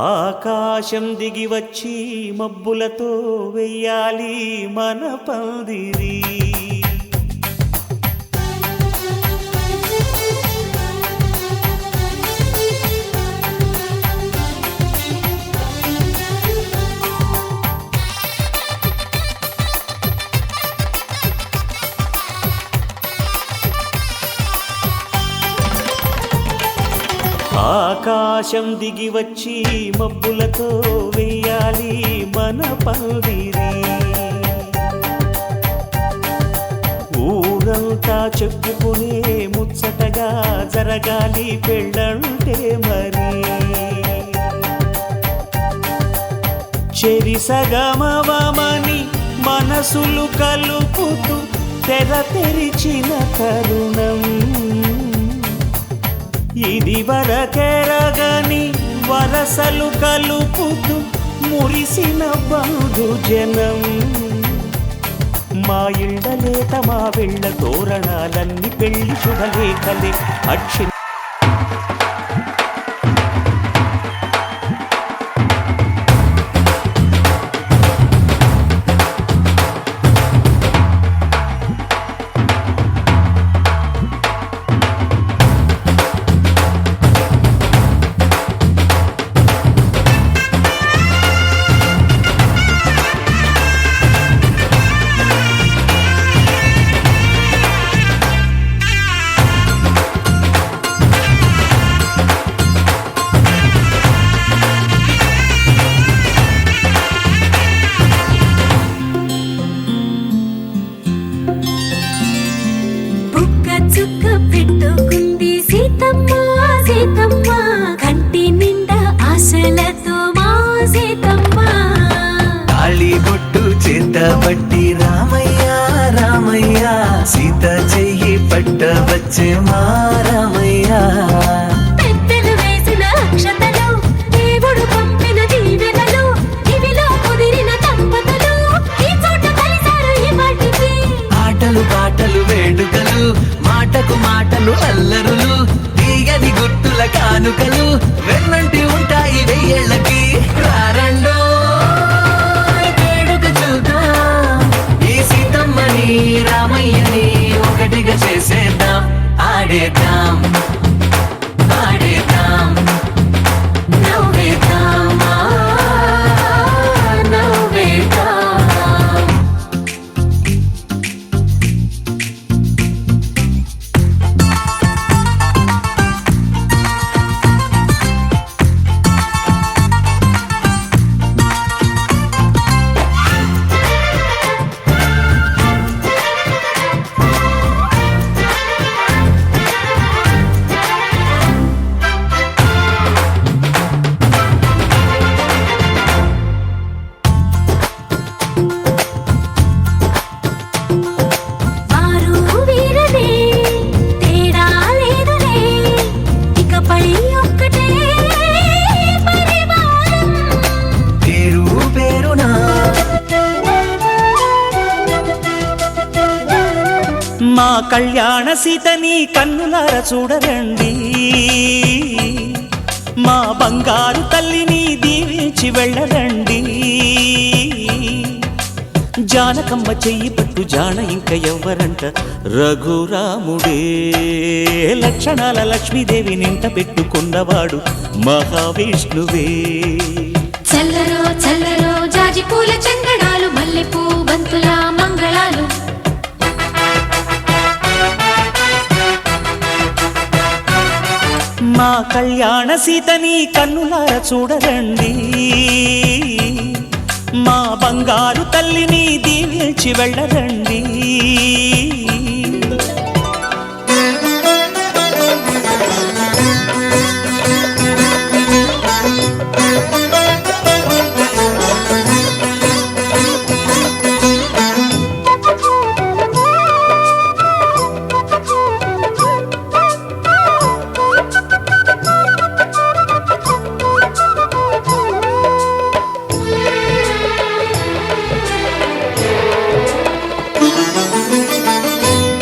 ఆకాశం దిగి వచ్చి మబ్బులతో వెయ్యాలి మన పందిరి. ఆకాశం దిగి వచ్చి మబ్బులతో వెయ్యాలి మన పందిరి. ఊరంతా చెప్పుకునే ముచ్చటగా జరగాలి పెళ్ళంటే మరి. చెరిసగమవమని మనసులు కలుపుతూ తెర తెరిచిన తరుణం ఇది వరకెరగని వరసలు కలుపుతూ మురిసిన బంధుజనం. మా ఇళ్ళలేత మా వెళ్ళ తోరణాలన్నీ పెళ్లి శుభలేఖలే అక్షి. చుక్క పెట్టుకుంది సీతమ్మ సీతమ్మ కంటి నిండా ఆశలతో మా సీతమ్మ. తాళి బొట్టు చేత పట్టి రామయ్య రామయ్య సీత చెయ్యి పట్ట వచ్చే మా రామయ్య. పెద్దలు వేసిన అక్షతలు దేవుడు పంపిన దీవెనలు ఇవిలో కుదిరిన దంపతులు ఈ చోట కలిసారు ఈ వాటికి. ఆటలు పాటలు వేడుకలు మాటకు మాటలు అల్లరులు తీయని గుర్తుల కానుకలు వెన్నంటి ఉంటాయి వెయ్యేళ్ళకి. రారండో వేడుక చూద్దాం ఈ సీతమ్మని రామయ్యని ఒకటిగా చేసేద్దాం. ఆడేద్దాం ఆడేద్దాం నవ్వేద్దాం నవ్వేద్దాం. మా కళ్యాణ సీతని కన్నులార చూడరండి, మా బంగారు తల్లిని దీవించి వెళ్ళరండి. జానకమ్మ చెయ్యి పట్టు జాన ఇంక ఎవ్వరంట రఘురాముడే. లక్షణాల లక్ష్మీదేవి నింట పెట్టుకున్నవాడు మహావిష్ణువే. చల్లరో చల్లరో జాజి పూల చంగడాలు మల్లెపూ బంతుల మంగళాలు. మా కళ్యాణ సీతని కన్నులార చూడరండి, మా బంగారు తల్లిని దీవించి వెళ్ళరండి.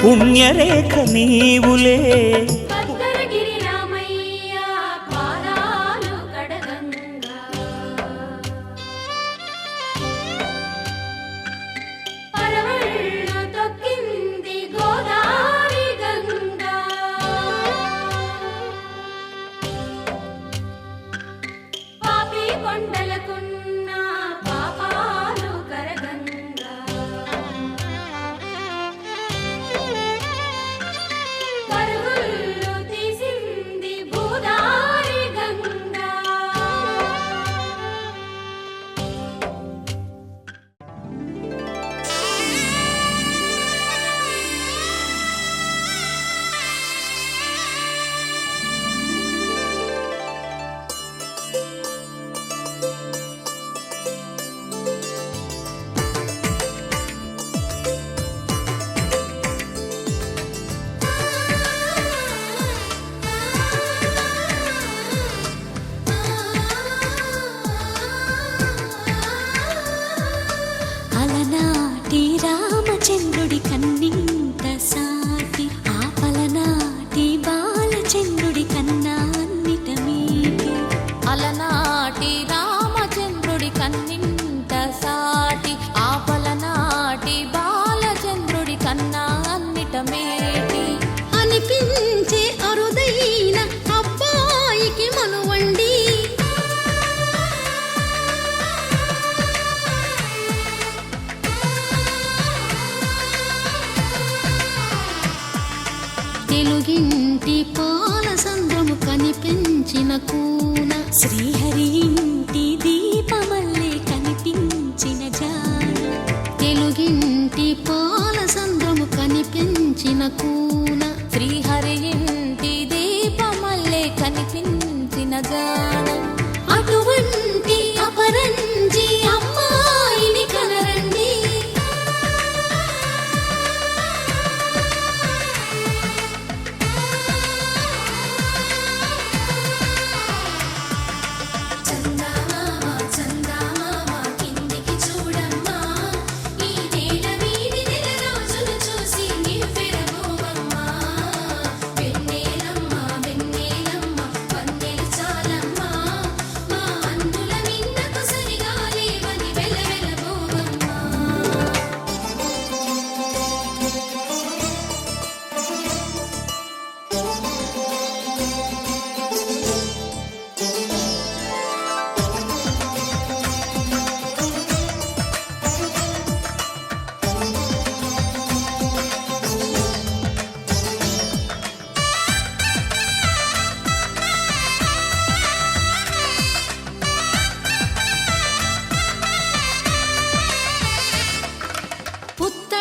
పుణ్యరేఖ నీవులే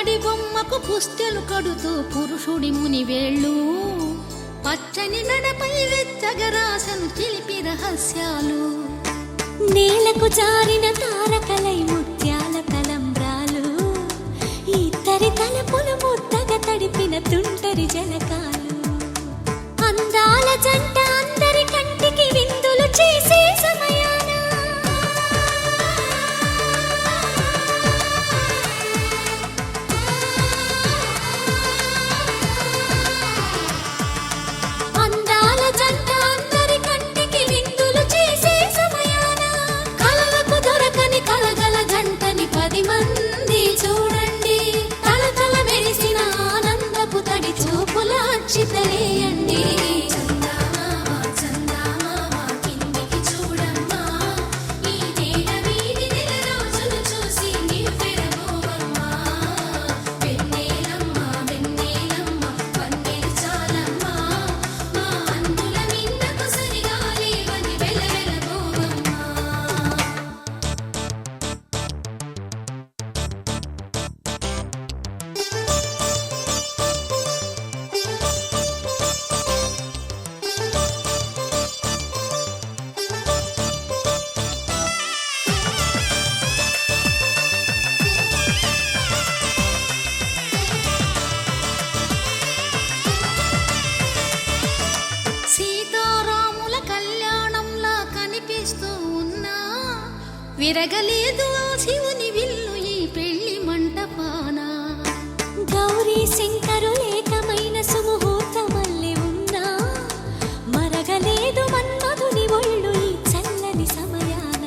పుత్తడి బొమ్మకు పుస్తెలు కడుతూ పురుషుడి ముని వేళ్ళు పచ్చని నడపై వెచ్చగరాసను చిలిపి రహస్యాలు నేలకు జారిన తారకలై ముత్యాల తలంబ్రాలు ఇద్దరి తలపులు ముద్దగా తడిపిన తుంటరి జలకాలు అందాల జంట అందరి కంటికి విందులు చేసే సమయాన అందాల జంట అందరి కంటికి విందులు చేసే సమయాన కలలకు దొరకని కలగల జంటని 10 మంది చూడండి తలతల మెరిసిన ఆనందపు తడి చూపుల అచ్చితలేయండి సీతారాముల కళ్యాణంలా కనిపిస్తూ ఉన్నా విరగలేదు ఆ శివుని విల్లు ఈ పెళ్లి మంటపాన గౌరీ శంకరు ఏకమైన సుముహూర్తమల్లె ఉన్నా మరగలేదు మన్మధుని ఒళ్ళు ఈ చల్లని సమయాన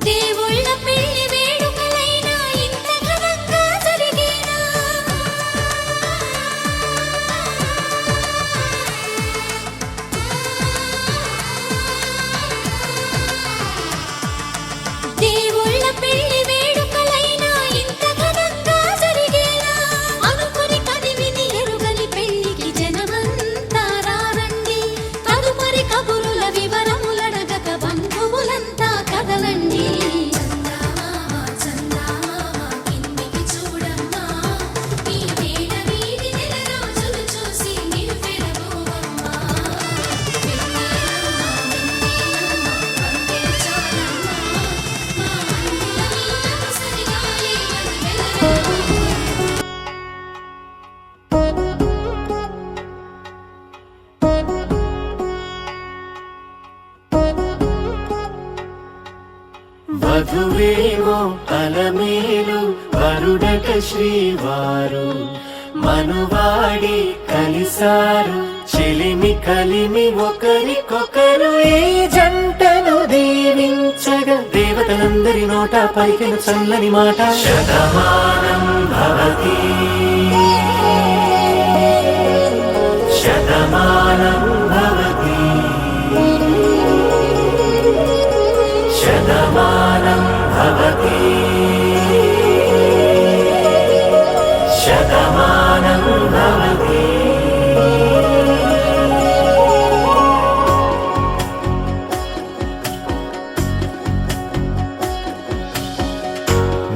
దేవుళ్ళ పెళ్లి వేడుకలైనా ఇంత ఘనంగా జరిగేనా దేవుళ్ళ పెళ్లి వేడుకలైనా ఇంత ఘనంగా జరిగేలా అనుకుని కదివిని ఎరుగని పెళ్లికి జనమంతా రారండి తదుపరి కబురుల వివరములడగక బంధువులంతా కదలండి కిందికి చూడమ్మా ఈ వేళ వీడి నెల రోజులు చూసి నీవు పెరగోవమ్మా వధువేమో అలమేలు వరుడట శ్రీవారు మనువాడి కలిసారు చెలిమి కలిమి ఒకరికొకరు ఈ జంటను దీవించగా దేవతలందరి నోట పలికిన చల్లని మాట శతమానం భవతి శతమానం భవతి శతమానం భవతి శతమానం భవతి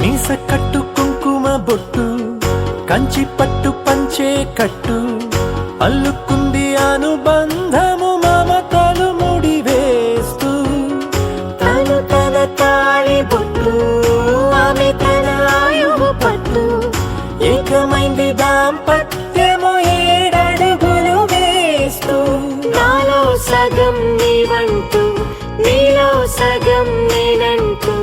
మీస కట్టు కుంకుమ బొట్టు కంచి పట్టు పంచే కట్టు అల్లుకుంది అనుబంధము మమతలు ముడివేస్తూ తను తన తాళి బొట్టు ఆమె తన ఆయువు పట్టు ఏకమైంది దాంపత్యము 7 అడుగులు వేస్తూ నాలో సగం నీవంటూ నీలో సగం నేనంటూ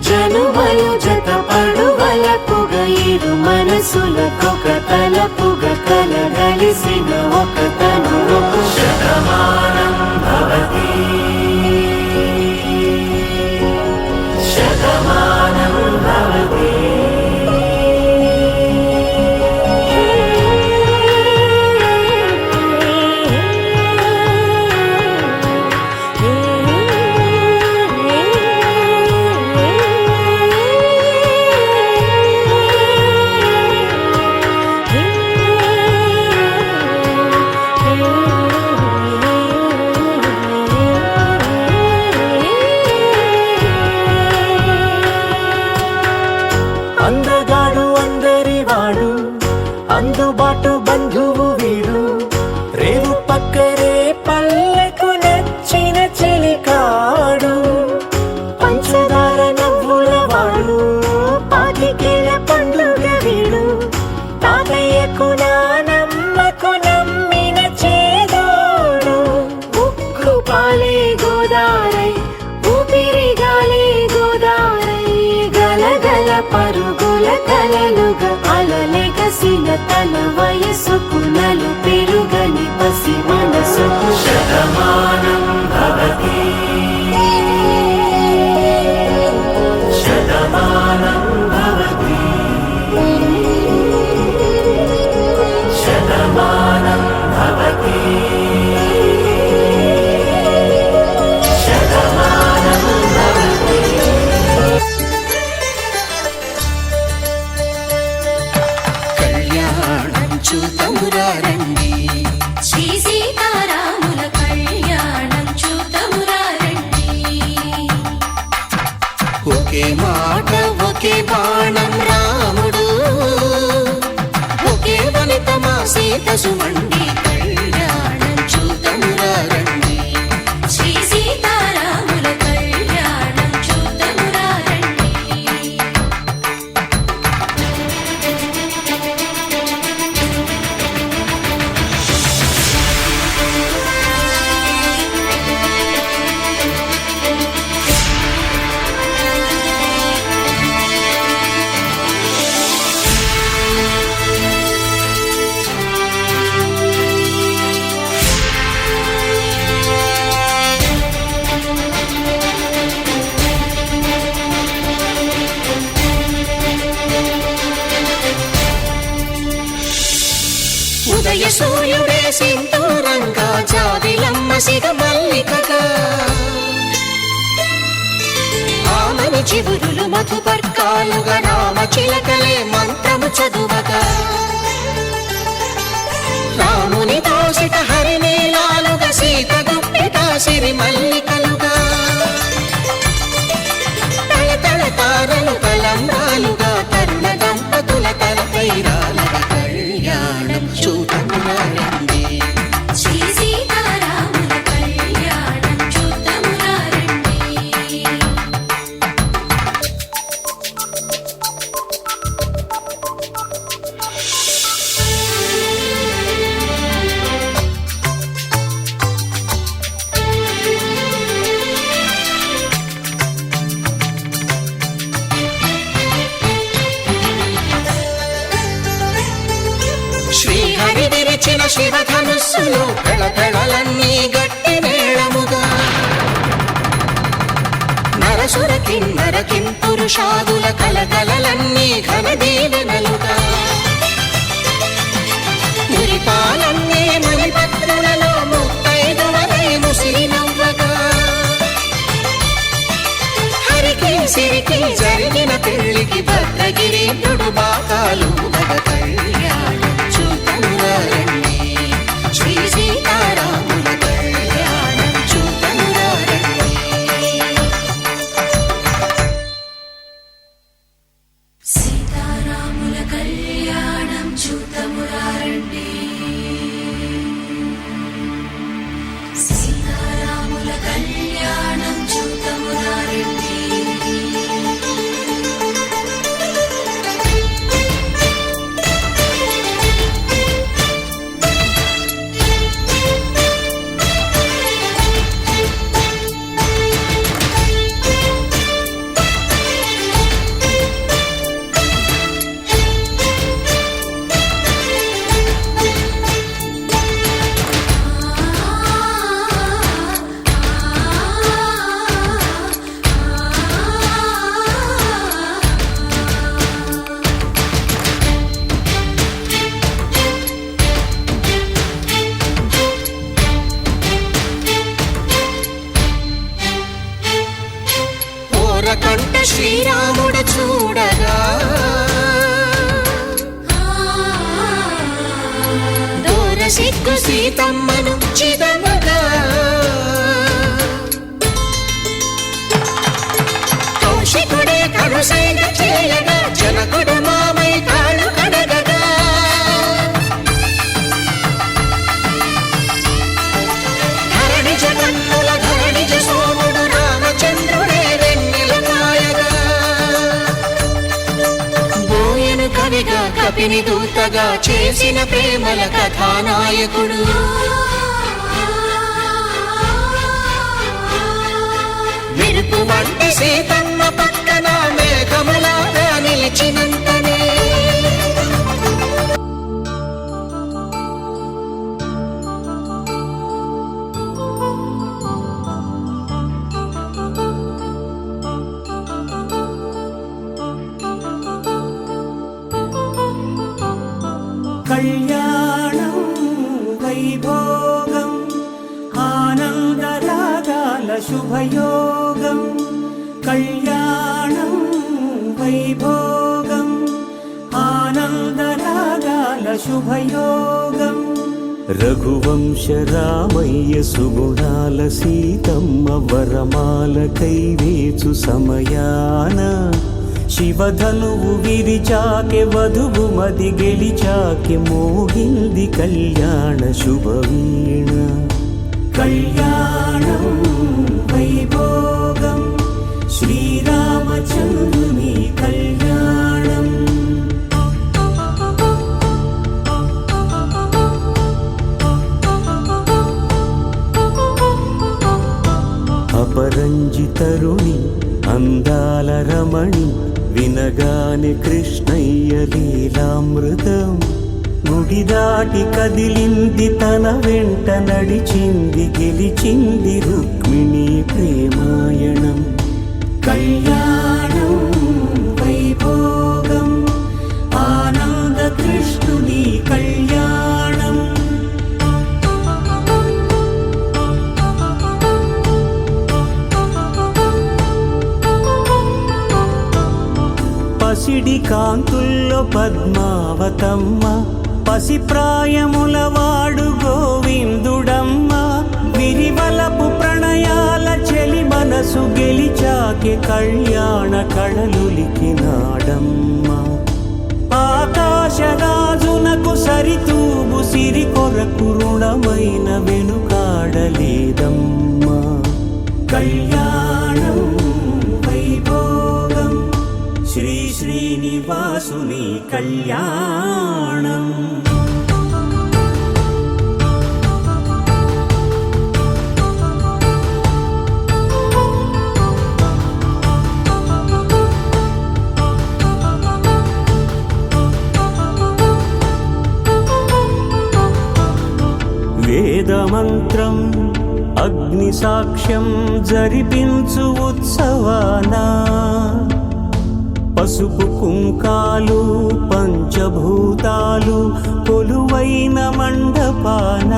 జనుమలు జత పడువలపుగ ఇరు మనసులకొక తలపుగ కలగలిసిన ఒక తను శతమానం భవతి శతమానం భవతి బాటు బంధువు వీడు రేవు పక్కరే పల్లెకు నచ్చిన చెలికాడు పంచదార నవ్వుల వాడు పాతికేల పండుగ వీడు తాతయ్యకు నానమ్మకు నమ్మిన చేదోడు ఉక్కు పాలే గోదారై ఊపిరిగాలే గోదారై గలగల పరుగుల కలలుగా అలలెగసిన తన వయసుకు నలు పెరుగని పసి మనసుకు శతమానం భవతి శతమానం భవతి శతమానం భవతి శతమానం భవతి. కళ్యాణం చూతమురారండి శ్రీ సీతారాముల కళ్యాణం చూతమురా రండి. ఒకే మాట ఒకే బాణం రాముడు ఒకే వనిత మా సీత సుమండి కళ్యాణం చూతమురారండి శ్రీ సీతారాముల కళ్యాణం చూతమురా రండి. ఉదయ సూర్యుడే సింధూరంగా జాబిలమ్మ సిగ మల్లికగా ఆమని చివురులు మధుపర్కాలుగా రామ చిలకలే మంత్రము చదువగా రాముని దోసిట హరినీలాలుగా సీత గుప్పిట సిరి మల్లికలుగా తళతళ తారలు తలంబ్రాలుగా తరుణ దంపతుల తలపైరాలుగా కళ్యాణం చూతమురారండి శ్రీ సీతారాముల కళ్యాణం చూతమురా రండి. శ్రీహరి విరిచిన శివధనుస్సులు పెళపెళలన్నీ గట్టి మేళముగా నరసుర కిన్నర కింపురుషాదుల కలకలలన్నీ ఘన దీవెనలుగా మురిపాలన్నీ మణిపత్రులలో ముత్తైదువలై ముసిరి నవ్వగా హరికి సిరికి జరిగిన పెళ్లికి భద్రగిరి బాకాలు మగ కళ్యాణం చూతమురారండి శ్రీ సీతారాముల కళ్యాణం చూతమురారండి. సీతారాముల కళ్యాణం చూతమురా రండి. సీతారాముల కళ్యాణం చూతమురా రండి. కంట శ్రీరాముడు చూడగా దూర సిగ్గు సీతమ్మను చిదమగా కౌశికుడే కరుసైన చేయగా జనకుడు మామై కాళ్ళు కడగగా కపిని దూతగా చేసిన ప్రేమల కథానాయకుడు. మెరుపు వంటి సీతమ్మ పక్కన మేఘములాగా నిలిచినంతనే కళ్యాణం వైభోగం ఆనందరాగాల శుభయోగం. కళ్యాణం వైభోగం ఆనందరాగాల శుభయోగం. రఘువంశ రామయ్య సుగుణాల సీతమ్మ వరమాల కైవేచు సమయాన శివధనువు విరిచాకె వధువు మది గెలిచాకె మోగింది కళ్యాణ శుభవీణ. కళ్యాణం వైభోగం శ్రీరామచంద్రుని కళ్యాణం. అపరంజి తరుణి అందాల రమణి వినగానే కృష్ణయ్య లీలామృతం. గుడి దాటి కదిలింది తన వెంట నడిచింది గెలిచింది రుక్మిణి ప్రేమాయణం. కళ్యాణం వైభోగం ఆనంద కృష్ణుని కళ్యాణం. పసిడి కాంతుల్లో పద్మావతమ్మ పసిప్రాయముల వాడు గోవిందుడమ్మ. విరివలపు ప్రణయాల చెలి మనసు గెలిచాకె కళ్యాణ కళలులికినాడమ్మ. ఆకాశరాజునకు సరితూగు సిరి కొరకు రుణమైన వెనుకాడలేదమ్మ. కళ్యాణం వైభోగం శ్రీ శ్రీనివాసుని కళ్యాణం. వేదమంత్రం అగ్ని సాక్ష్యం జరిపించు ఉత్సవానా పసుపు కుంకాలు పంచభూతాలు కొలువైన మండపాన.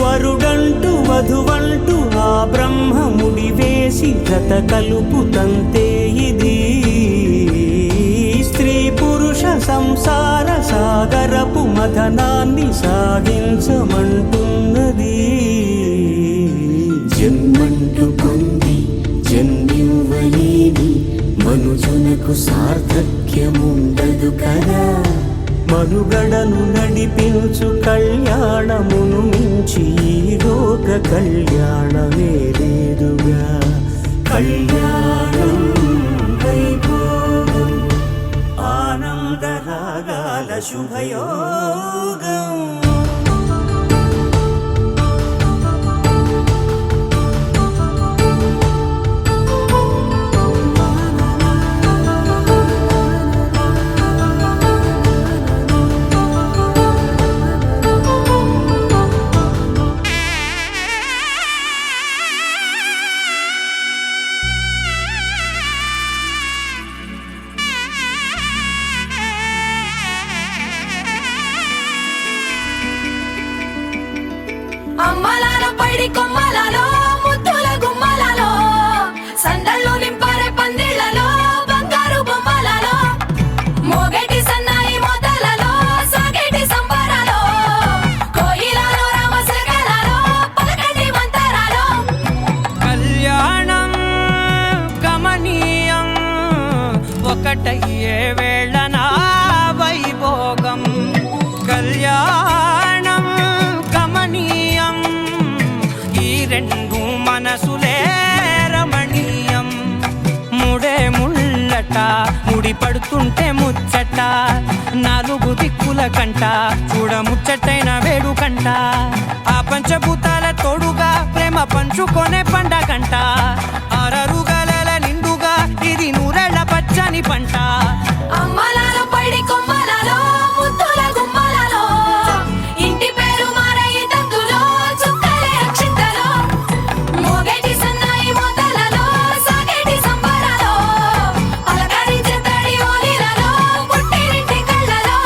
వరుడంటూ వధువంటూ ఆ బ్రహ్మముడి వేసి జత కలుపుతంతే ఇది. స్త్రీ పురుష సంసార సాగరపు మథనాన్ని సాగించమంటున్నది. జన్మంటూ పొంది జన్మివ్వలేని మనుజునకు సార్థక్యముండదు కదా. మనుగడను నడిపించు కళ్యాణమును మించి ఈ లోక కళ్యాణమే లేదుగా. కళ్యాణం వైభోగం ఆనందరాగాల శుభయోగం. అమ్మలాల పైడి కొమ్మలలో ముద్దుల గుమ్మలలో సందళ్ళు నింపారే పందిళ్లలో బంగారు బొమ్మలలో మోగేటి సన్నాయి మోతలలో సాగేటి సంబరాలో కోయిలలో రామశకలలో పలకండి మంతరాలో. కళ్యాణం గమనీయం ఒకటయ్యే వేళన వైభోగం. కళ్యాణం గమనీయం ఈ రెండు మనసులే రమణీయం. ముడే ముళ్ళట ముడి పడుతుంటే ముచ్చట భక్తుల కంట చూడముచ్చటైన వేడుకంట ఆ పంచభూతాల తోడుగా ప్రేమ పంచుకొనే పండగంట ఆరరుగల నిండుగా ఇది నూరెళ్ళ పచ్చని పంట అమ్మలాలో పడి కొమ్మలలో ముద్దుల గుమ్మలలో ఇంటి పేరు మారయి తందులో చుక్కలే అక్షింతలో మోగేటి సన్నాయి మోతలలో సాగేటి సంబరాలో పలకరించే తడి ఓలిలలో పుట్టినింటి కళ్ళలో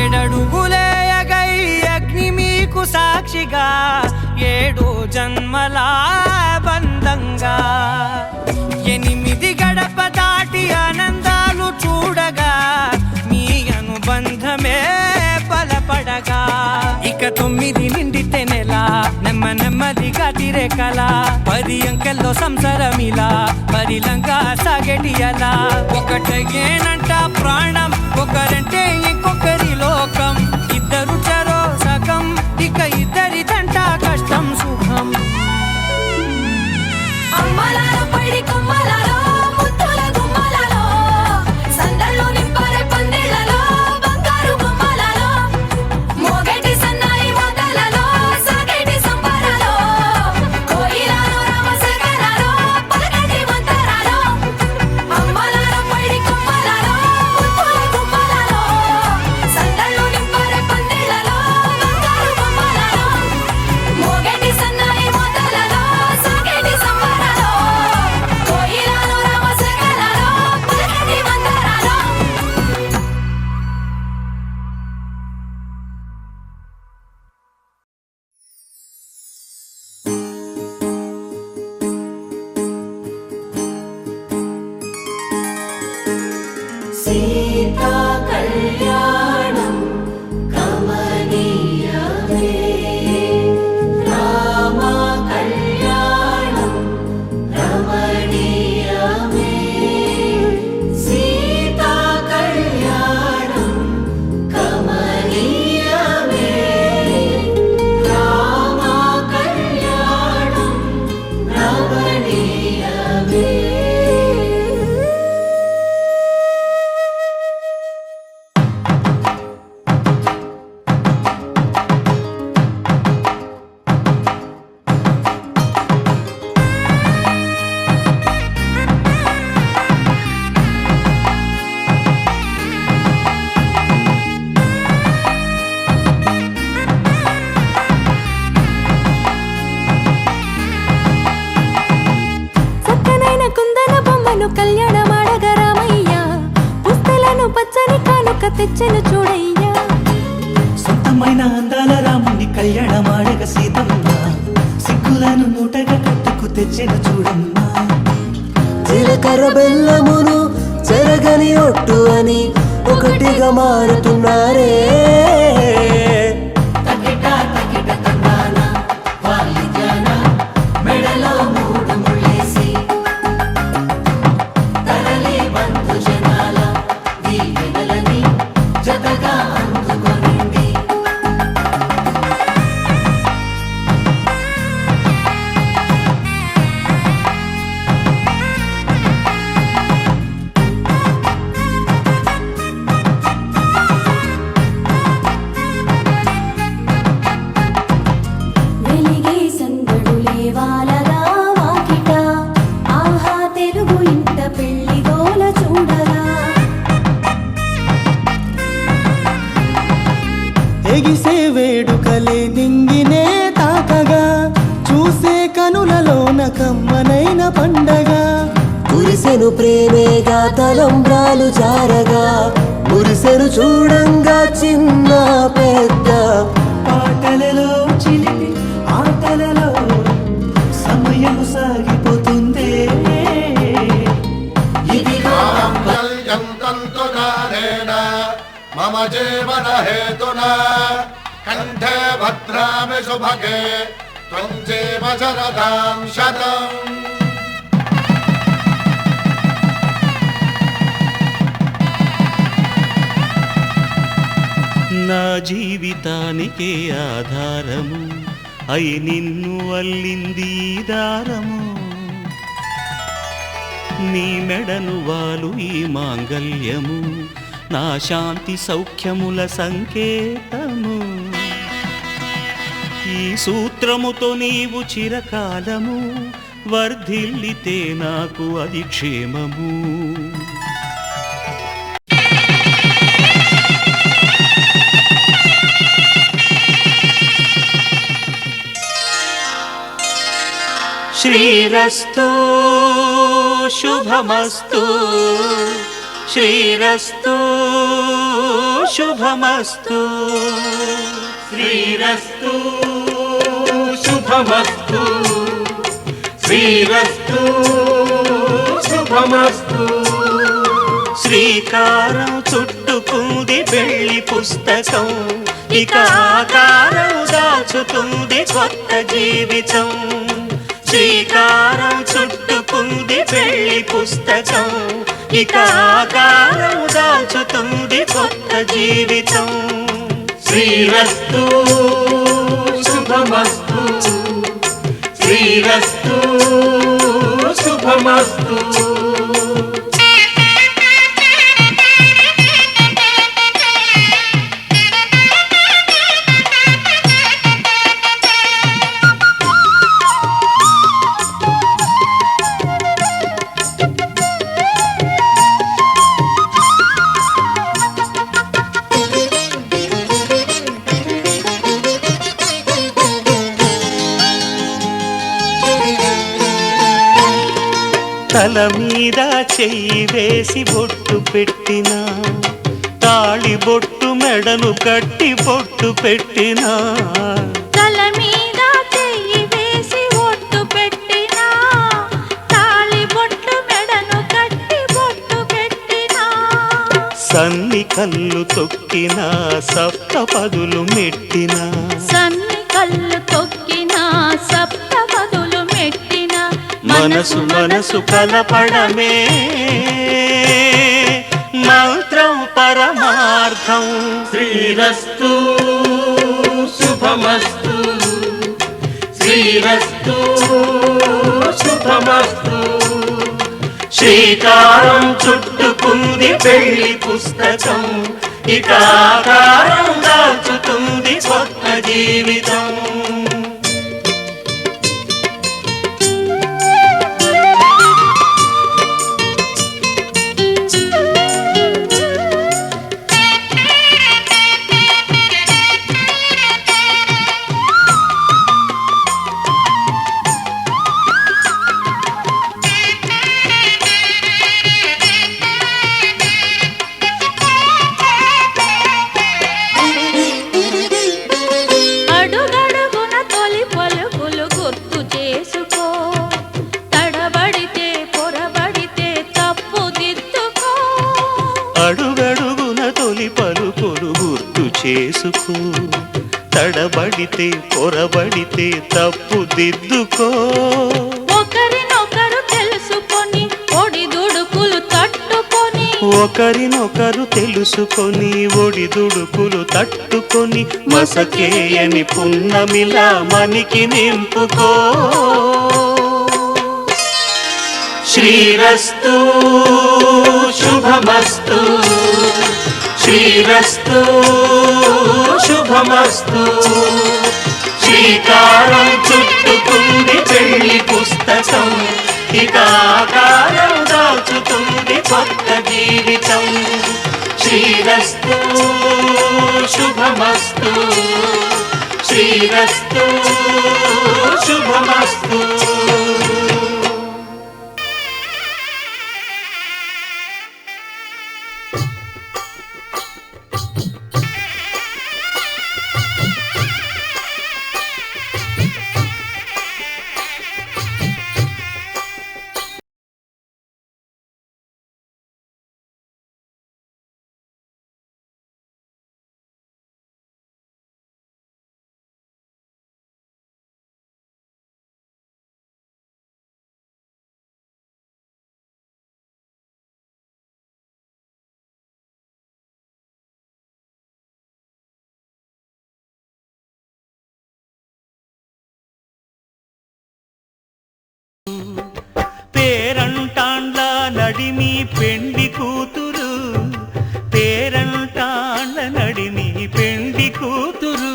ఏడడుగులే ఎగై అగ్ని మీకు సాక్షిగా 7 జన్మల బంధంగా 8 గడప దాటి ఆనందాలు చూడగా మీ అనుబంధమే బలపడగా ఇక 9 నిండితే నెల నెమ్మదిగా తిరే కల 10 అంకెల్లో సంసారమిలా పరిలంగా సాగటి అలా ఒకటేనంట ప్రాణం ఒకరంటే ఇంకొకరి లోకం ఇద్దరు చరో సగం ఇక ఇద్దరి తంట కష్టం సుఖం అమ్మలాలో పడి కొమ్మలలో ముద్దుల గుమ్మలలో సందళ్ళు నింపరే పందిళ్ళలో బంగారు గుమ్మలలో మోగేటి సన్నాయి మోతలలో సాగేటి సంబరాలో కోయిలాలో రామశేఖరాలో పలకటి మంతరాలో అమ్మలాలో పడి కొమ్మలలో ముద్దుల గుమ్మలలో సందళ్ళు నింపరే పందిళ్ళలో బంగారు గుమ్మలలో మోగేటి సన్నాయి మోతలలో సాగేటి సంబరాలో కోయిలాలో రామశేఖరాలో పలకటి మంతరాలో సీతా కళ్యాణం కమనీయమే రామ కళ్యాణం రమణీయమే సీతా కళ్యాణం కమనీయమే రామ కళ్యాణం రమణీయమే చక్కనైన కుందన బొమ్మను కళ్యాణమాడగ రామయ్య పుస్తలను పచ్చని కానుక తెచ్చెను చూడయ్యా సొంతమైన అందాల రాముని కళ్యాణమాడగ సీతమ్మ సిగ్గులను మూటగా కట్టుకు తెచ్చిన చూడమ్మా జీలకర్ర బెల్లమును చెరగని ఒట్టు అని ఒకటిగా మారుతున్నారే మెడలో 3 ముళ్ళేసి తరలి బంధు జనాల దీవెనలని జతగా అందుకొనింది వెలిగే సందడులే వాలగా వాకిట ఆహా తెలుగు ఇంట పెళ్లి గోల చూడగా ఎగిసే వేడుకలే నింగినే తాకగా చూసే కనులలోన కమ్మనైన పండగ కురిసెను ప్రేమేగా తలంబ్రాలు జారగా మురిసెను చూడంగా చిన్న పెద్ద పాటలలో చిలిపి ఆటలలో సమయం సాగిపోతుందే ఇదిగో మమ జీవన హేతునా కంఠే భద్రామి శుభగే త్వం జీవ శరదాం శతం నా జీవితానికే ఆధారము అయి నిన్ను అల్లింది ఈ దారము నీ మెడను వాలు ఈ మాంగల్యము నా శాంతి సౌఖ్యముల సంకేతము ఈ సూత్రముతో నీవు చిరకాలము వర్ధిల్లితే నాకు అది క్షేమము శ్రీరస్తు శుభమస్తు శ్రీరస్తు శుభమస్తు శ్రీరస్తు శుభమస్తు శ్రీరస్తు శుభమస్తు శ్రీకారం చుట్టుకుంది పెళ్లి పుస్తకం ఇక ఆకారం దాచుతుంది కొత్త జీవితం శ్రీకారం చుట్టుకుంది పెళ్లి పుస్తకం ఇక ఆకారం దాచుతుంది కొత్త జీవితం శ్రీరస్తు శుభమస్తు శ్రీరస్తు శుభమస్తు తల మీద చెయ్యి వేసి బొట్టు పెట్టినా తాళి బొట్టు మెడను కట్టి బొట్టు పెట్టినా తల మీద చెయ్యి వేసి ఒట్టు పెట్టినా తాళి బొట్టు మెడను కట్టి బొట్టు పెట్టినా సన్ని కళ్ళు తొక్కినా సప్త పదులు మెట్టినా సన్ని కళ్ళు తొక్కినా సప్త పదులు మెట్టినా మనసు మనసు కలపడమే మంత్రం పరమార్థం శ్రీరస్తు శుభమస్తు శ్రీరస్తు శుభమస్తు శ్రీకారం చుట్టుకుంది పెళ్లి పుస్తకం ఇక ఆకారం దాచుతుంది కొత్త జీవితం అడుగడుగున తొలి పలుకులు గుర్తు చేసుకో తడబడితే పొరబడితే తప్పు దిద్దుకో అడుగడుగున తొలి పలుకులు గుర్తు చేసుకో తడబడితే పొరబడితే తప్పు దిద్దుకో ఒకరినొకరు తెలుసుకొని ఒడిదుడుకులు తట్టుకొని ఒకరినొకరు తెలుసుకొని ఒడిదుడుకులు తట్టుకొని మసకేయని పున్నమిలా మనికి నింపుకో శ్రీరస్తు శుభమస్తు శ్రీరస్తు శుభమస్తు శ్రీకారం చుట్టుకుంది పెళ్లి పుస్తకం ఇక ఆకారం దాచుతుంది కొత్త జీవితం శ్రీరస్తు శుభమస్తు శ్రీరస్తు శుభమస్తు నడిమి పెండి కూతురు, పేరంటాండ్ల నడిమి పెండి కూతురు,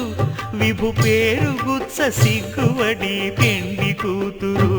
విభు పేరు గుత్స సిగ్గువడి పెండి కూతురు.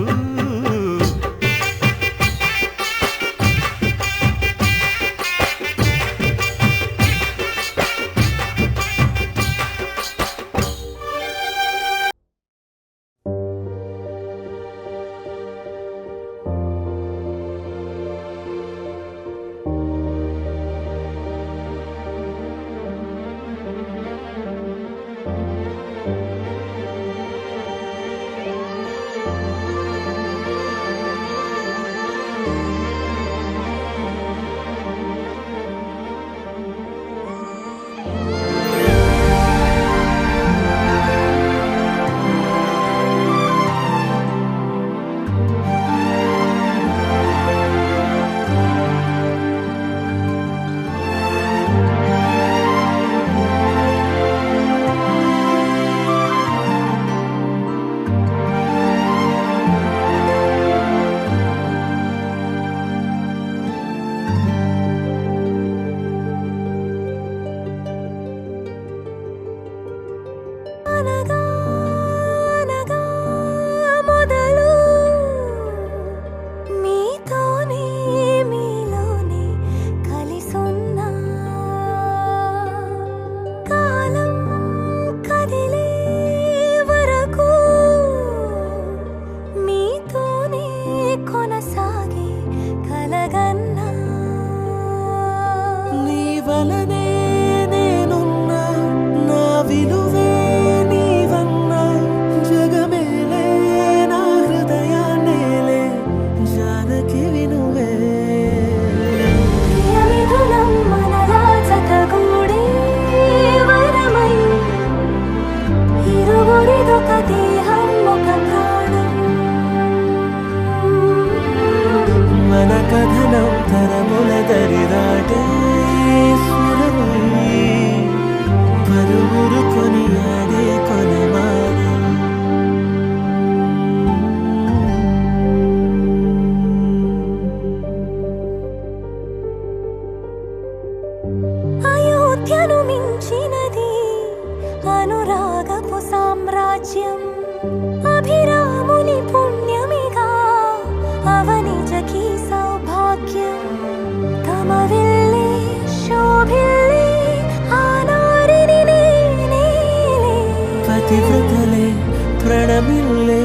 ప్రణమిల్లే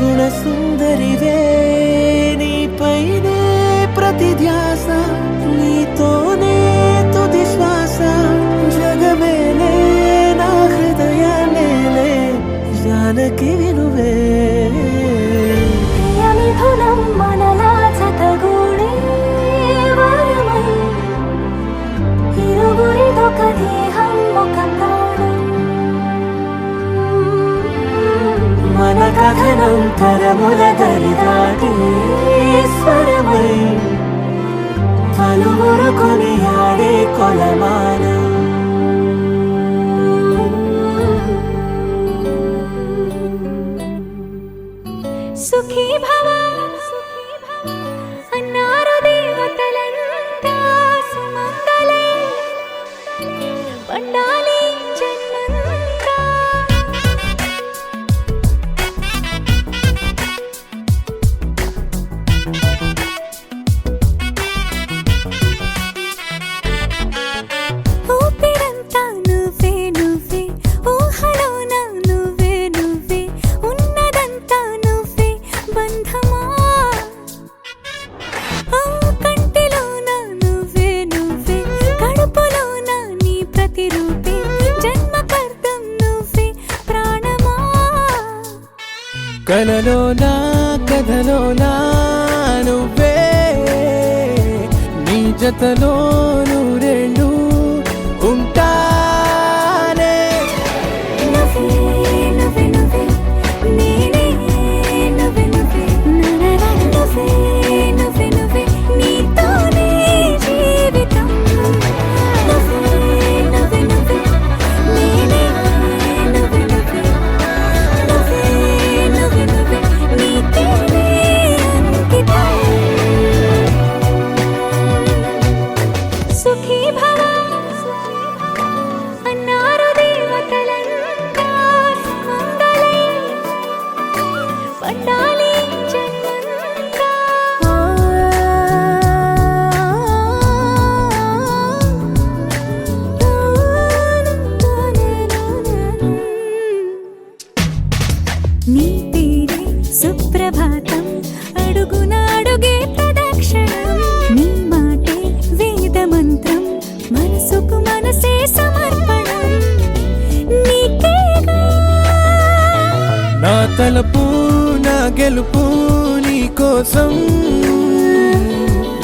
గుణసుందరివే, నీపైనే ప్రతి ధ్యాస, నీతోనే తుది శ్వాస, జగమేలే నా హృదయాన్నేలే జానకి వినువే. మిథునం మనలా జతగూడే వరమై, ఇరువురిదొక దేహం ఒక ప్రాణం, మన కథనం తరముల దరిదాటి స్వరమై, పలువురు కొనియాడే కొలమానం. సుఖీ భవ అన్నారు దేవతలంతా, సుమంగళే పండాలి జన్మంతా. ఊపిరంతా నువ్వే నువ్వే, ఊహలోన నువ్వే నువ్వే, ఉన్నదంతా నువ్వే బంధమా. కంటిలోన నువ్వే నువ్వే, కడుపులోన నీ ప్రతిరూపే, జన్మకర్తం నువ్వే ప్రాణమా. కలలోనా కథలోనా నువ్వే, నీ జతలో నూరేళ్ళు ఉంటానే. నువ్వే నువ్వే నువ్వే, నేనే నువ్వే నువ్వే, నువ్వే నువ్వే నువ్వే, నీతోనే జీవితం. నువ్వే నువ్వే నువ్వే, నేనే నువ్వే నువ్వే, నువ్వే నువ్వే నువ్వే, నీకేనే అంకితం. పండాలి జన్మంతా. నీ పేరే సుప్రభాతం, అడుగున అడుగే ప్రదక్షిణం. నీ మాటే వేద మంత్రం, మనసుకు మనసే సమర్పణం. నీకేగా నా తలపు నా గెలుపు నీ కోసం,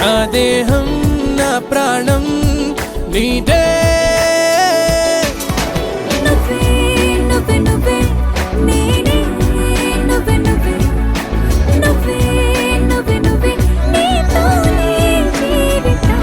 నా దేహం నా ప్రాణం నీదే. నువ్వే నువ్వే నువ్వే నేనే, నువ్వే నువ్వే నువ్వే నువ్వే నువ్వే నీతోనే జీవితం.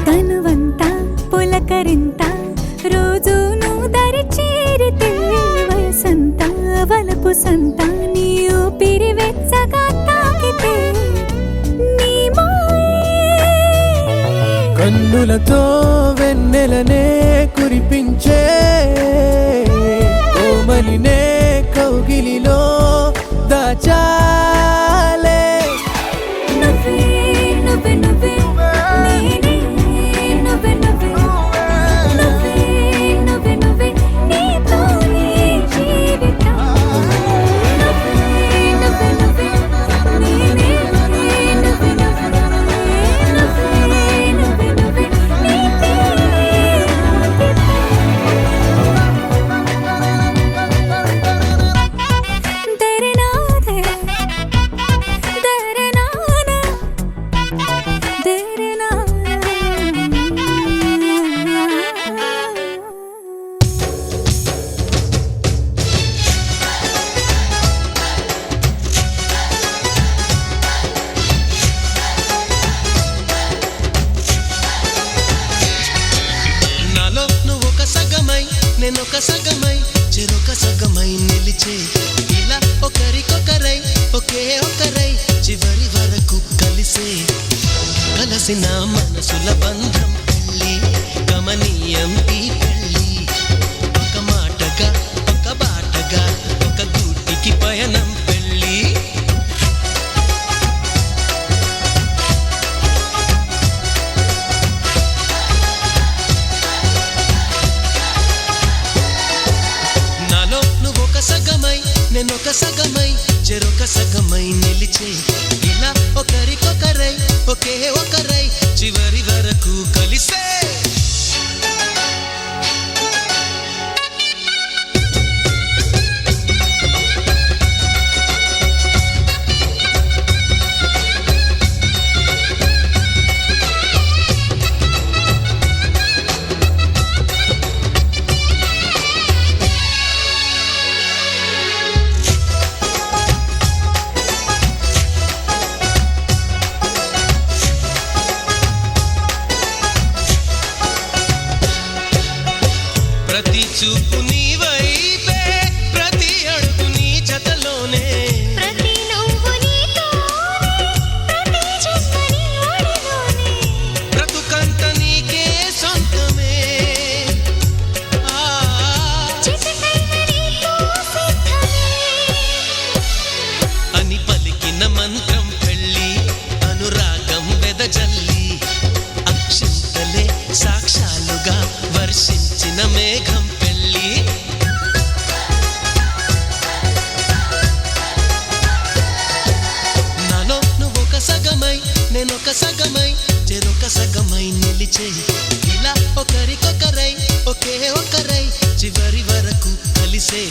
తనువంతా పులకరింత, రోజు నువ్వు దరి చేరితే వయసంతా వలపు సంత. నీ ఊపిరి వెచ్చగా తాకితే నీ మాయే కన్నులతో వెన్నెలనే కురిపించే, కోమలినే కౌగిలిలో దాచాలే. నువ్వే నువ్వే నువ్వే నేనే, నువ్వే నువ్వే నువ్వే నువ్వే నువ్వే నీతోనే జీవితం. నువ్వే నువ్వే నువ్వే నేనే, నువ్వే నువ్వే నువ్వే నువ్వే నీతోనే దరనాదే దరనానా నాలో నువ్వు ఒక సగమై నేనొక సగమై చెరొక సగమై నిలిచే, ఇలా ఒకరికొకరై ఒకే ఒకరై చివరి వరకు కలిసే. కలసిన మనసుల బంధం పెళ్ళి, గమనీయం ఈ పెళ్ళి. ఒక మాటగా ఒక బాటగా ఒక గూటికి పయనం పెళ్ళి. నాలో నువ్వు ఒక సగమై నేనొక సగమై చెరొక సగమై నిలిచే, ఇలా ఒకరికొకరై ఒకే ఒకరై చివరి వరకు కలిసే. ప్రతి చూపు నీ వైపే, ప్రతి అడుగు నీ జతలోనే, ప్రతి నవ్వు నీతోనే, ప్రతి జన్మ నీ ఒడిలోనే. బ్రతుకంత నీకే సొంతమే. చిటికైన నీతో సిద్ధమే. అని పలికిన మంత్రం పెళ్ళి, అనురాగం వెదజల్లి, అక్షింతలే సాక్ష్యాలుగా వర్షించిన మేఘం పెళ్ళి. నాలో నువ్వొక సగమై నేనొక సగమై చెరొక సగమై నిలిచే, ఇలా ఒకరికొకరై ఒకే ఒకరై చివరి వరకు కలిసే.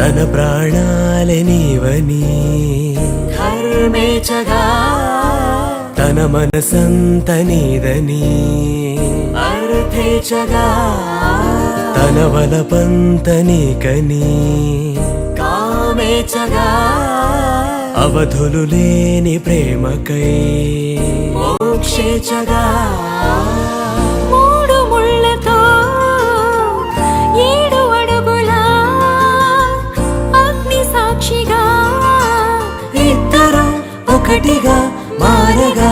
తన ప్రాణాలే నీవని ధర్మేచగా తన మనసంత నీదని అర్థేచగా తన వలపంత నీకని కామేచగా అవధులు లేని ప్రేమకై మోక్షేచగా మూడు ముళ్ళతో 7 అడుగుల అగ్ని సాక్షిగా ఇద్దరు ఒకటిగా మారగా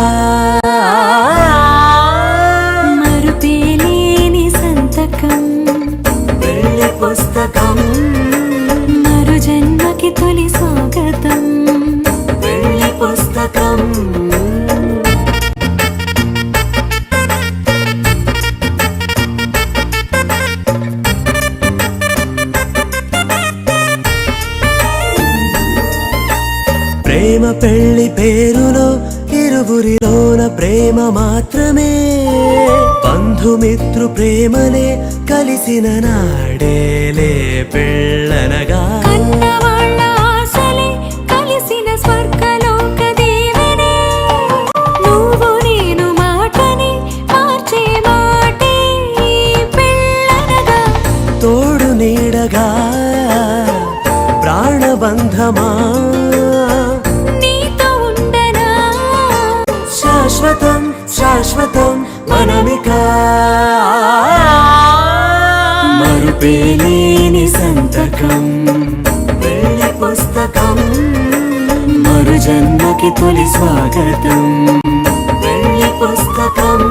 మరుపేలేని సంతకం పెళ్లి పుస్తకం మరు జన్మకి తొలి స్వాగతం పెళ్లి పుస్తకం ప్రేమ పెళ్లి పేరులో ఇరువురిలోన ప్రేమ మాత్రమే బంధుమిత్రు ప్రేమనే కలిసిన నాడేలే పెళ్ళనగా కన్నవాళ్ళ ఆశలే కలిసిన స్వర్గలోక దేవనే నువ్వు నేను మాటని మార్చే మాటే పెళ్ళనగా తోడు నీడగా ప్రాణబంధమా నీతో ఉండనా శాశ్వతం శాశ్వతం మనమిక మరుపేలేని సంతకం పెళ్లి పుస్తకం మరు జన్మకి తొలి స్వాగతం పెళ్లి పుస్తకం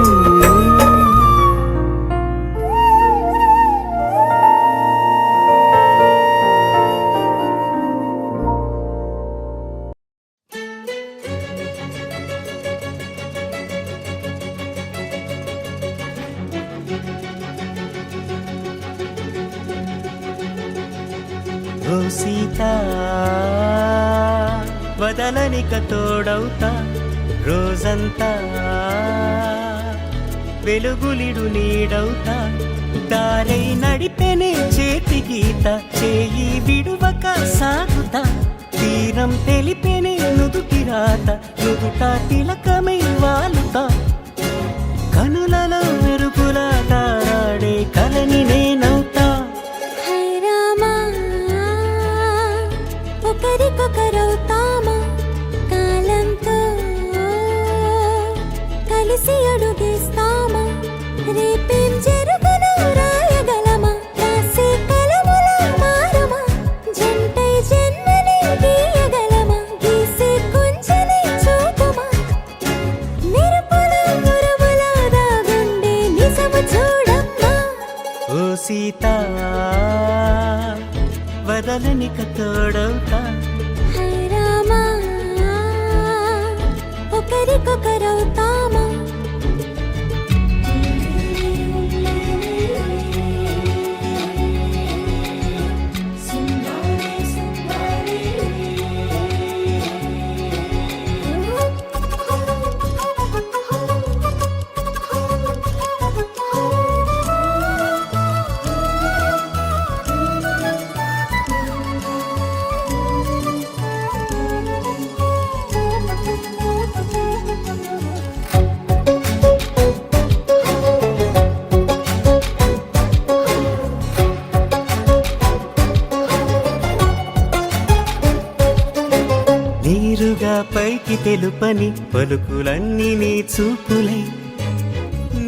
ఓ సీత వదలనిక తోడవుతా రోజంతా వెలుగులిడు నీడవుతా దారై నడిపెనే చేతి గీత చేయి విడువక సాగుతా తీరం తెలిపెనే నుదుటి రాత నుదుట తిలకమై వాలుతా కనులలో మెరుపులా తారాడే కలని నేనవుతా హై రామా ఒకరికొకరవుతామా కాలంతో కలిసి అడుగేస్తామా రేపేం జరుగునో రాయగలమా రాసే కలముల మారమా జంటై జన్మని గీయగలమా గీసే కొంచెని చూపుమా మెరుపుల మురుముల దాగుండే నిజము చూడమ్మా ఓ సీత వదలనిక తోడవుతా హై రామా ఒకరికొకరవుతామా నీరుగా పైకి తెలుపని పలుకులన్నీ నీ చూపులై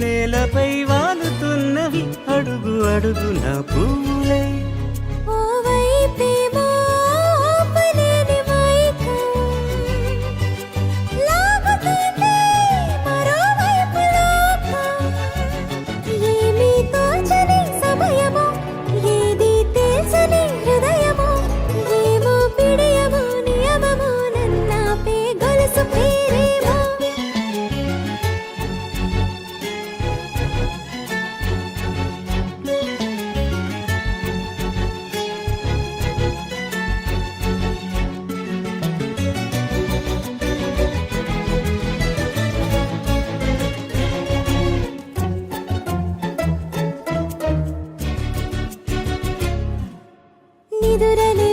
నేలపై వాలుతున్నవి అడుగు అడుగు నా పూలై ఓ వైపేమో ఆపలేని మైకం లాగుతుంది మరోవైపు లోకం ఏమీ తోచని సమయమో ఏది తేల్చని హృదయమో ఏమో పిడియమో నియమమో నన్నాపే గొలుసు పేరేమో నిదురలే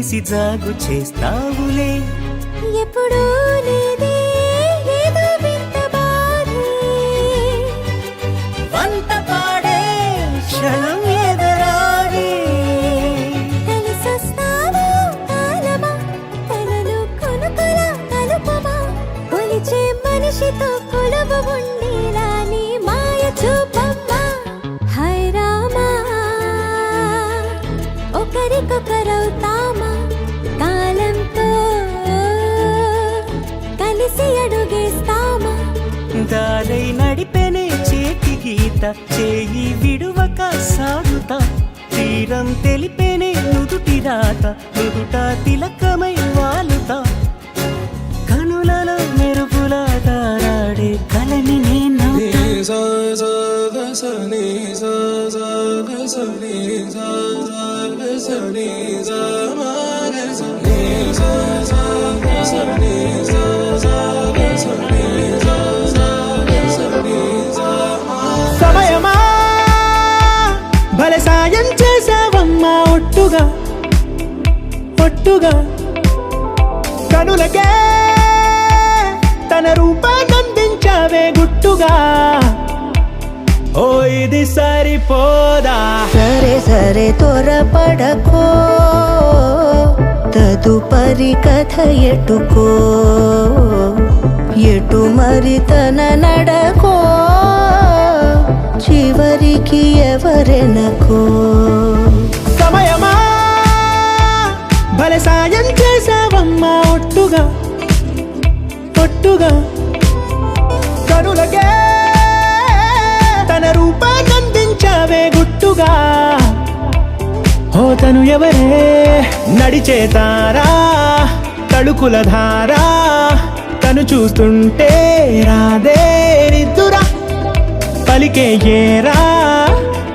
తీసి జాగు చేస్తావులే. ఎప్పుడూ లేదే ఏదో వింత బాధే, వంత పాడే క్షణం ఎదురాడే. కలిసొస్తావా కాలమా, కలలు కొనుకలా కలుపమా, కొలిచే మనిషితో కొలువు ఉండేలా నీ మాయ చూపమ్మా. హై రామా, ఒకరికొకరవుతామా, కాలంతో కలిసి అడుగేస్తామా. దారై నడిపెనే చేతి గీత, చేయి విడువక సాగుతా. తీరం తెలిపెనే నుదుటి రాత, నుదుట తిలకమై వాలుతా. కనులలో మెరుపులా తారాడే కలని నేనవుతా. సమయమా భలే సాయం చేసావమ్మా, ఒట్టుగా ఒట్టుగా కనులకే తన రూపాన్నందించావే గుట్టుగా. ఓ ఇది సరిపోదా, సరే సరే త్వరపడకో, తదుపరి కథ ఎటుకో, ఎటు మరి తన నడకో, చివరికి ఎవరెనకో. సమయమా భలే సాయం చేసావమ్మా, ఒట్టుగా ఒట్టుగా కనులకే తన రూపాన్నందించావే గుట్టుగా. ఓ తను ఎవరే నడిచే తారా, తళుకుల ధారా, తను చూస్తుంటే రాదే నిద్దురా. పలికే ఏరా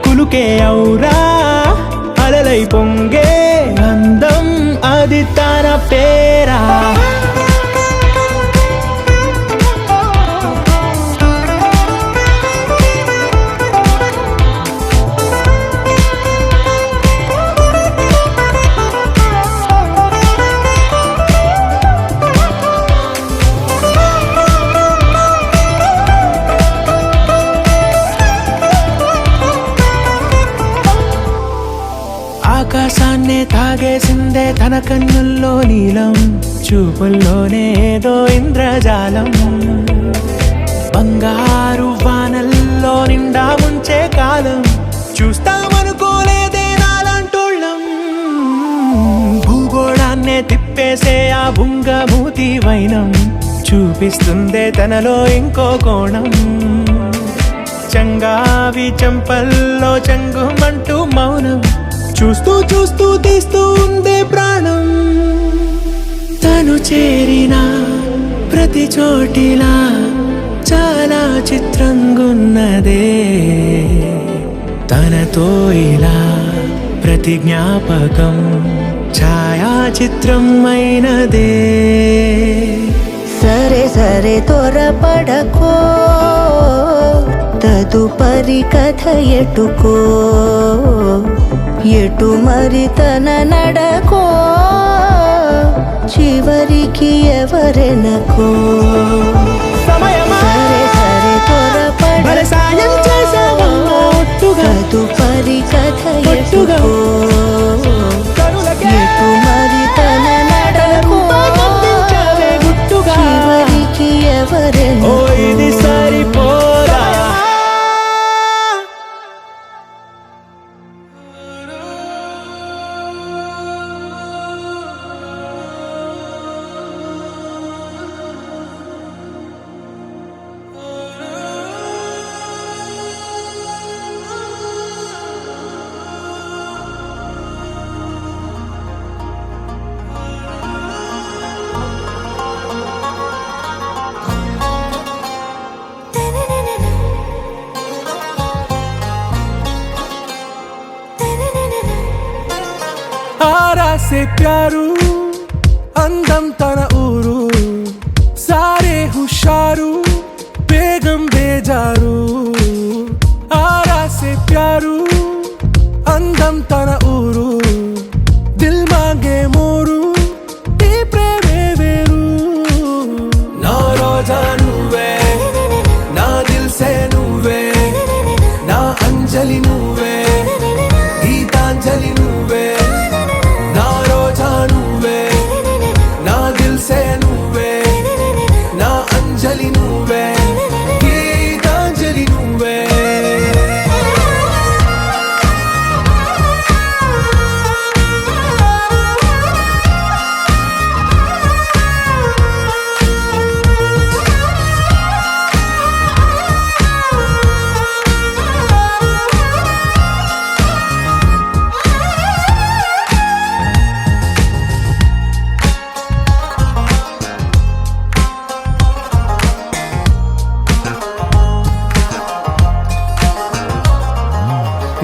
కులుకే ఔరా, అలలై పొంగే అందం అది తన పేరా. ఆకాశాన్నే తాగేసిందే తన కన్నుల్లో నీలం, చూపుల్లోనే ఏదో ఇంద్రజాలం. బంగారు వానల్లో నిండా ముంచే కాలం, చూస్తామనుకోలేదే నాలాంటోళ్ళం. భూగోళాన్నే తిప్పేసే ఆ బుంగమూతి వైనం, చూపిస్తుందే తనలో ఇంకో కోణం. చంగావి చంపల్లో చంగుమంటూ మౌనం, చూస్తూ చూస్తూ తీస్తూ ఉందే ప్రాణం. తను చేరిన ప్రతి చోటిలా చాలా చిత్రంగున్నదే, తనతో ఇలా ప్రతి జ్ఞాపకం ఛాయాచిత్రం అయినదే. సరే సరే త్వరపడకో, తదుపరి కథ ఎటుకో, ఎటు మరి తన నడకో, చివరికి ఎవరెనకో. సమయమా సరే సరే భలే సాయం చేసావమ్మా, ఒట్టుగా తదుపరి కథ ఒట్టుగా ఎటుకో, కనులకే ఎటు మరి తన నడకో, రూపాన్నందించావే గుట్టుగా. చివరికి ఓ ఎవరెనకో. ఇది సరిపోదా. ఆరాసే ప్యారు అందం తన ఊరు, సారే హుషారు బేగం బేజారు. ఆరాసే ప్యారు అందం తన ఊరు, దిల్ మాంగే మోరు. అంజలి నువ్వే గీతాంజలి నువ్వే నా రోజా నువ్వే నా దిల్సే నువ్వే నా అంజలి నువ్వే గీతాంజలి నువ్వే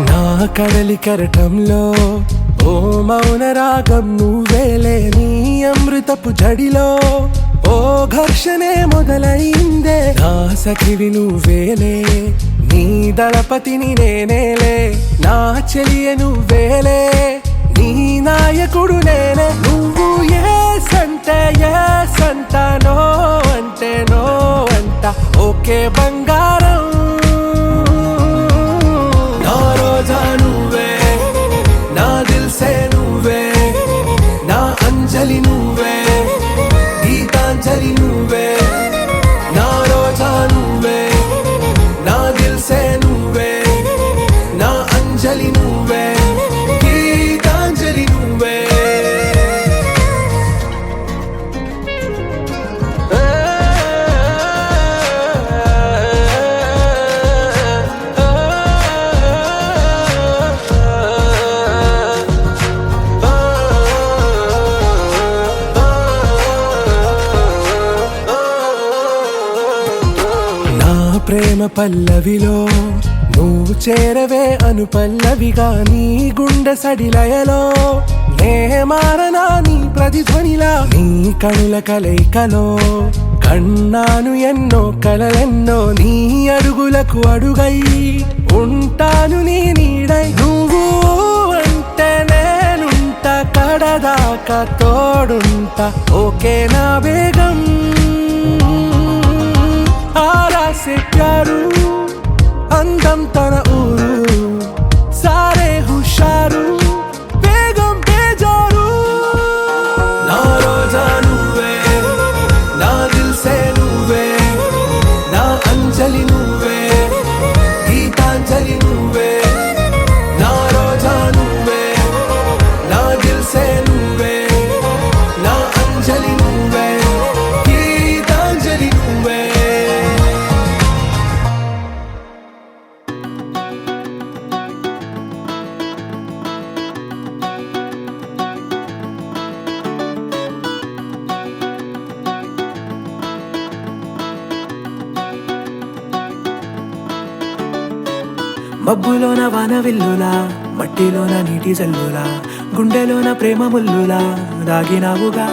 నా కడలి కెరటంలో ఓ మౌన రాగం నువ్వేలే నీ అమృతపు జడిలో ఓ ఘర్షణే మొదలైందే నా సఖివి నువ్వేలే నీ దళపతిని నేనేలే నా చెలియ నువ్వేలే నీ నాయకుడు నేనే నువ్వు ఏ సంట నో అంటే నో అంట ఓకే బంగారం నా రోజా నువ్వే నా దిల్సే నువ్వే నా అంజలి నువ్వే గీతాంజలి నువ్వే నా రోజా నువ్వే నా దిల్సే నువ్వే నా అంజలి నువ్వే గీతాంజలి నువ్వే ప్రేమ పల్లవిలో నువ్వు చేరవే అను పల్లవిగా నీ గుండె సడిలయలో నే మారనా నీ ప్రతిధ్వనిలా నీ కనుల కలయికలో కన్నాను ఎన్నో కలలెన్నో నీ అడుగులకు అడుగై ఉంటాను నీ నీడై నువ్వు అంటే నేనుంట కడదాకా తోడుంటా ఓకే నా బేగం आरा से प्यारू अंदम तन ऊरू सारे हुशारू बेगम बेजारू ना रोजा నువ్వే నా దిల్సే నువ్వే నా అంజలి నువ్వే గీతాంజలి నువ్వే నా రోజా నువ్వే నా దిల్సే నువ్వే నా అంజలి నువ్వే గీతాంజలి నువ్వే మబ్బులోన వాన విల్లులా మట్టిలోన నీటి జల్లులా గుండెలోన ప్రేమ ముల్లులా దాగినావుగా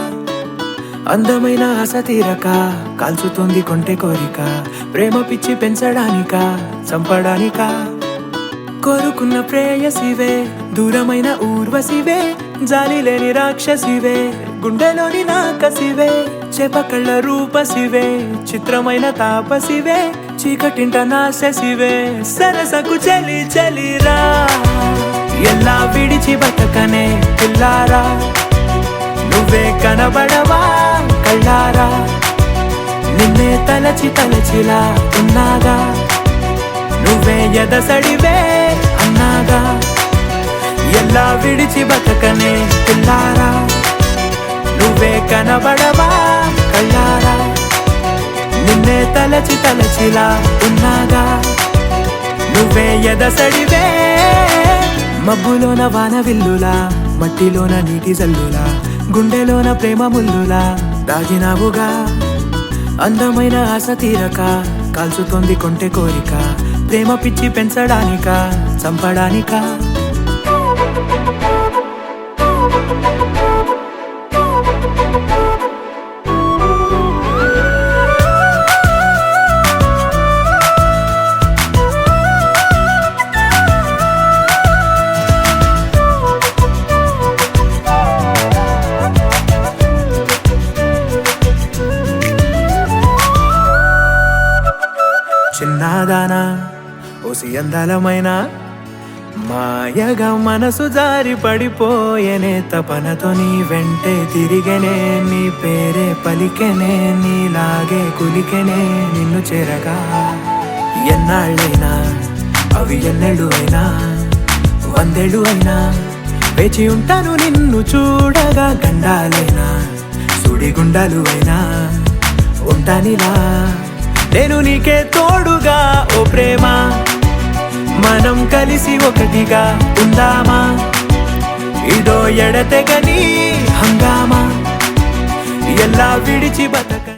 అందమైన ఆశ తీరక కాల్చుతోంది కొంటె కోరిక ప్రేమ పిచ్చి పెంచడానిక చంపడానిక కోరుకున్న ప్రేయసివే దూరమైన ఊర్వశివే జాలి లేని రాక్షసివే గుండెలోని నాకసివే చేపకళ్ళ రూపసివే చిత్రమైన తాపసివే చీకటింట నాశసివే సరసకు చలి చలిరా ఎలా విడిచి బతకనే పిల్లారా నువ్వే కనబడవా కళ్ళారా నిన్నే తలచి తలచిలా ఉన్నాగా నువ్వే ఎదసడివే అన్నాగా ఎలా విడిచి బతకనే పిల్లారా నువ్వే కనబడవా కళ్ళారా నిన్నే తలచి తలచిలా ఉన్నాగా నువ్వే ఎదసడివే మబ్బులోన వాన విల్లులా మట్టిలోన నీటి జల్లులా గుండెలోన ప్రేమ ముల్లులా దాగినావుగా అందమైన ఆశ తీరక కాల్చుతోంది కొంటె కోరిక ప్రేమ పిచ్చి పెంచడానిక చంపడానిక చిన్నదానా ఓసి అందలమైన మాయగా మనసు జారి పడిపోయేనే తపనతో నీ వెంటే తిరిగనే నీ పేరే పలికెనే నీలాగే కులికెనే నిన్ను చేరగా ఎన్నాళ్ళైనా అవి ఎన్నెళ్ళు అయినా 100 ఏళ్ళు అయినా వేచి ఉంటాను నిన్ను చూడగా గండాలైనా సుడిగుండాలు అయినా ఉంటానిలా నేను నీకే తోడుగా ఓ ప్రేమ మనం కలిసి ఒకటిగా ఉందామా ఇదో ఎడతెగని హంగామా ఎలా విడిచి బతక